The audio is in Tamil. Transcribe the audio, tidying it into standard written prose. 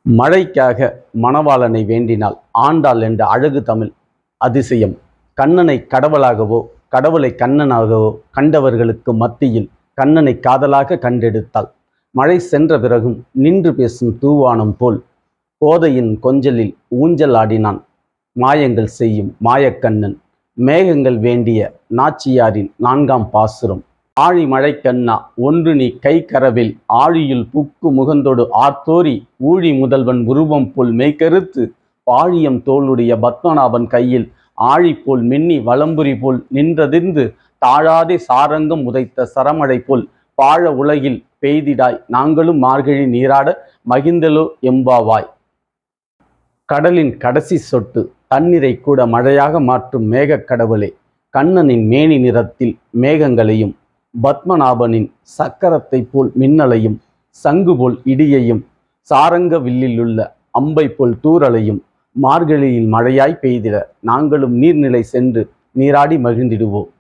மழைக்காக மணவாளனை வேண்டினாள் ஆண்டாள் என்ற அழகு தமிழ் அதிசயம். கண்ணனை கடவுளாகவோ கடவுளை கண்ணனாகவோ கண்டவர்களுக்கு மத்தியில் கண்ணனை காதலாக கண்டெடுத்தாள். மழை சென்ற பிறகும் நின்று பேசும் தூவானம் போல் கோதையின் கொஞ்சலில் ஊஞ்சல் ஆடினான் மாயங்கள் செய்யும் மாயக்கண்ணன். மேகங்கள் வேண்டிய நாச்சியாரின் 4ஆம் பாசுரம். ஆழி மழைக்கண்ணா ஒன்று நீ கை கரவில் ஆழியுள் புக்கு முகந்தொடு ஆர்த்தோரி ஊழி முதல்வன் உருவம் போல் மெய்கருத்து பாழியம் தோளுடைய பத்மநாபன் கையில் ஆழி போல் மின்னி வலம்புரி போல் நின்றதிர்ந்து தாழாதே சாரங்கம் உதைத்த சரமழை போல் பாழ உலகில் பெய்திடாய் நாங்களும் மார்கழி நீராட மகிழ்ந்தலோ எம்பாவாய். கடலின் கடைசி சொட்டு தண்ணீரை கூட மழையாக மாற்றும் மேகக் கடவுளே, கண்ணனின் மேனி நிறத்தில் மேகங்களையும் பத்மநாபனின் சக்கரத்தை போல் மின்னலையும் சங்கு போல் இடியையும் சாரங்க வில்லிலுள்ள அம்பை போல் தூறலையும் மார்கழியில் மழையாய் பெய்திட நாங்களும் நீர்நிலை சென்று நீராடி மகிழ்ந்திடுவோம்.